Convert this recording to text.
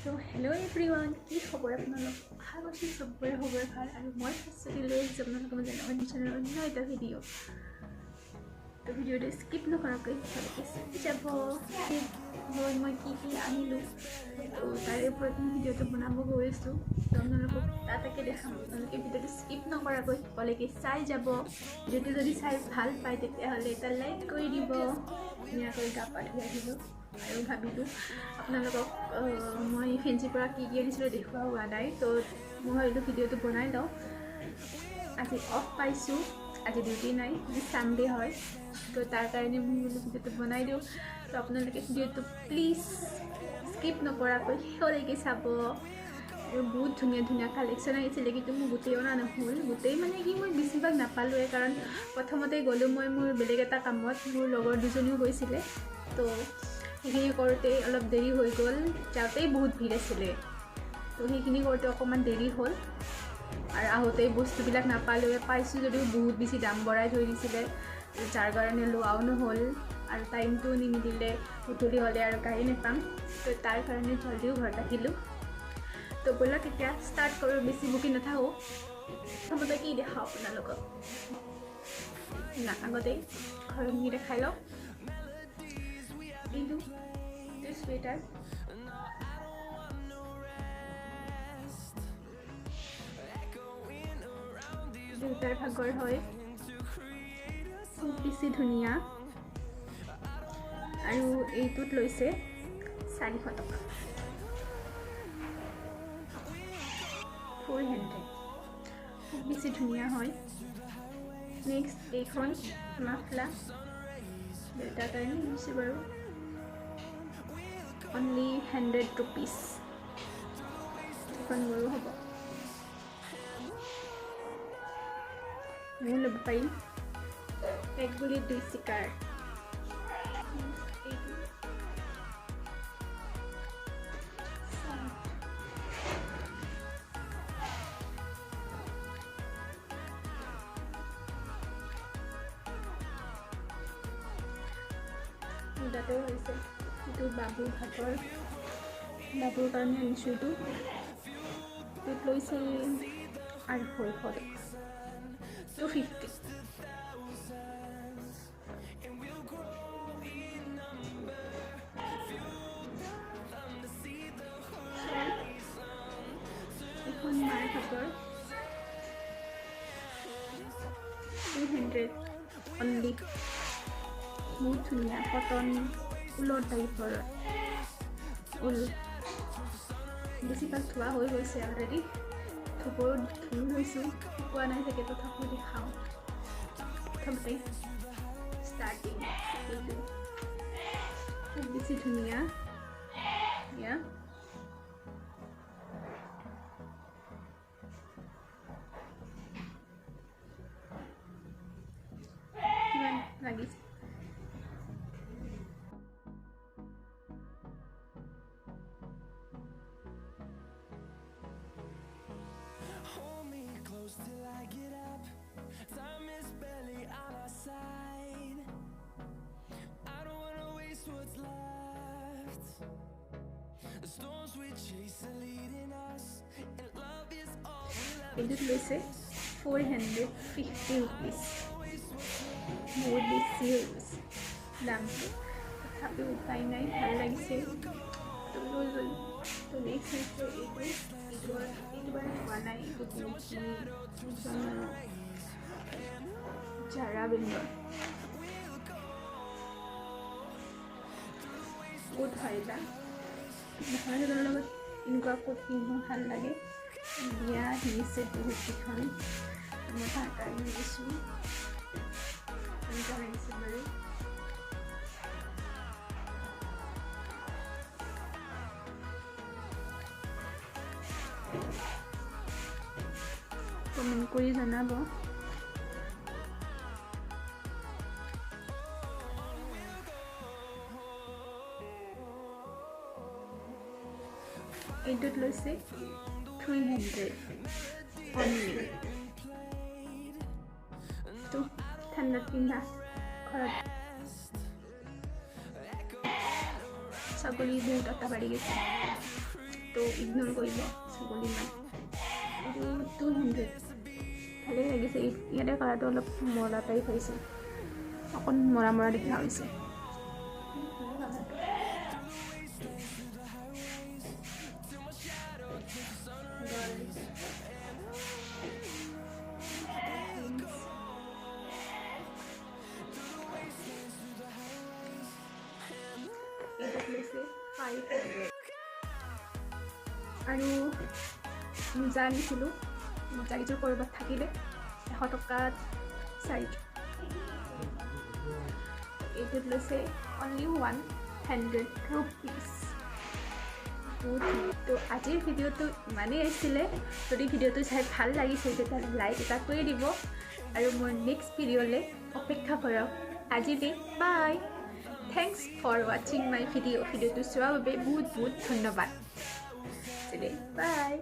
So hello everyone, কি খবৰ আপোনালোক? আশা কৰিছোঁ চবৰে খবৰ ভাল আৰু মই ফাৰ্ষ্টতে লৈ আহিছোঁ আপোনালোকৰ মাজত অন্য চেনেলৰ অন্য এটা ভিডিঅ'। তো ভিডিঅ'টো স্কিপ নকৰাকৈ ভালকৈ চাই যাব। মই কি আনিলোঁ তো তাৰে ওপৰত মই ভিডিঅ'টো বনাব গৈ আছোঁ। তো আপোনালোকক তাকে দেখাম। আপোনালোকে ভিডিঅ'টো স্কিপ নকৰাকৈ শেষলৈকে চাই যাব। ভিডিঅ'টো যদি চাই ভাল পায় তেতিয়াহ'লে এটা লাইক কৰি দিব। ধুনীয়াকৈ গা পা ধুই আহিলোঁ আৰু ভাবিলোঁ আপোনালোকক মই ফেঞ্চিৰ পৰা কি আনিছিলোঁ দেখুওৱা হোৱা নাই, তো মই ভাবিলোঁ ভিডিঅ'টো বনাই লওঁ। আজি অফ পাইছোঁ, আজি ডিউটি নাই, আজি ছানডে হয়, তো তাৰ কাৰণে মই বোলো ভিডিঅ'টো বনাই দিওঁ। তো আপোনালোকে ভিডিঅ'টো প্লিজ স্কিপ নকৰাকৈ শেষলৈকে চাব। আৰু বহুত ধুনীয়া ধুনীয়া কালেকশ্যন আহিছিলে, কিন্তু মোৰ গোটেই অনা নহ'ল। গোটেই মানে কি মই বেছিভাগ নাপালোঁৱে, কাৰণ প্ৰথমতে গ'লোঁ মই মোৰ বেলেগ এটা কামত, মোৰ লগৰ দুজনীও গৈছিলে। তো সেইখিনি কৰোঁতে অলপ দেৰি হৈ গ'ল, যাওঁতেই বহুত ভিৰ আছিলে। তো সেইখিনি কৰোঁতে অকণমান দেৰি হ'ল আৰু আহোঁতেই বস্তুবিলাক নাপালোঁৱে। পাইছোঁ যদিও বহুত বেছি দাম বঢ়াই থৈ দিছিলে, যাৰ কাৰণে লোৱাও নহ'ল আৰু টাইমটোও নিমিলিলে। গধূলি হ'লে আৰু গাড়ী নাপাম, তো তাৰ কাৰণে জলদিও ঘৰত আহিলোঁ। তো ব'লক এতিয়া ষ্টাৰ্ট কৰোঁ, বেছি বকি নাথাকোঁ। প্ৰথমতে কি দেখাওঁ আপোনালোকক না, আগতেই ঘৰখিনি দেখাই লওঁ। এইটো চুৱেটাৰ দুটাৰ ভাগৰ হয়, খুব বেছি ধুনীয়া। আৰু এইটোত লৈছে 400 টকা, 400, খুব বেছি ধুনীয়া হয়। নেক্সট এইখন মাফলা, দেউতাৰ কাৰণে নিছে বাৰু, অনলি 100 rupees। এখন মোৰো হ'ব, ময়ো ল'ব পাৰিম। এক বুলি দুই চিকাৰ। তাতেও হৈছে, এইটো বাবুৰ ভাগৰ, বাবুৰ কাৰণে আনিছোঁ। এইটোত লৈছে 250 টকা, 250। এখন মাৰ ভাগৰ 200 অনলি। বহুত ধুনীয়া, কটন ঊলৰ টাইপৰ ঊল। বেছিভাগ ধোৱা হৈ গৈছে অলৰেডি, ধুই লৈছোঁ, শুকোৱা নাই চাগে, তথাপিও দেখাওঁ। প্ৰথমতে ষ্টাৰ্টিং এইটো খুব বেছি ধুনীয়া। এয়া কিমান লাগিছে? Till I get up, time is barely on our side. I don't wanna waste what's left. The storms we chase are leading us, and love is all we'll ever এইটোত লৈছে 450 rupees। বহুত বেছি হৈ গৈছে দামটো, তথাপিও উপায় নাই, ভাল লাগিছে, তো লৈ গ'লোঁ। তো নেক্সট হৈছে এইটো বাৰু হোৱা নাই, এইটো জাৰা বিন্দৰ বহুত ভাল দাম। মেখেলা লগত এনেকুৱা ক'ত পিন্ধিব ভাল লাগে। বিয়া দিছে বহুত কেইখন, মই তাৰ কাৰণে দিছোঁ। এনেকুৱা লাগিছে বাৰু। কমেণ্ট কৰি জনাব। এইটোত লৈছে 300 অনলি। তো ঠাণ্ডাত পিন্ধা, ঘৰত ছাগলী বহুত অটা বাঢ়ি গৈছে। তো ইগনোৰ কৰিব ছাগলীমান আৰু 200 ভালেই লাগিছে ইয়াতে কালাৰটো অলপ মৰা টাইপ হৈছে অকণ মৰা মৰা দেখা হৈছে আৰু মোজা আনিছিলোঁ মোজা কেইযোৰ ক'ৰবাত থাকিলে 100 টকাত 4 এইটোত লৈছে অনলি 100 rupees তো আজিৰ ভিডিঅ'টো ইমানেই আছিলে যদি ভিডিঅ'টো চাই ভাল লাগিছে তেতিয়াহ'লে লাইক এটা কৰি দিব আৰু মোৰ নেক্সট ভিডিঅ'লৈ অপেক্ষা কৰক আজিলৈ বাই থেংকছ ফৰ ৱাচিং মাই ভিডিঅ'টো চোৱাৰ বাবে বহুত বহুত ধন্যবাদ বাই